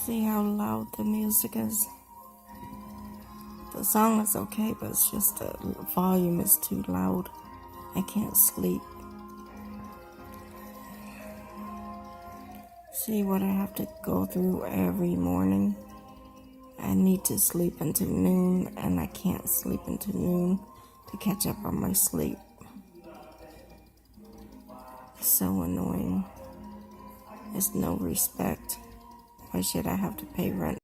See how loud the music is? The song is okay, but it's just the volume is too loud. I can't sleep. See what I have to go through every morning? I need to sleep until noon, and I can't sleep until noon to catch up on my sleep. It's so annoying. There's no respect. Why should I have to pay rent?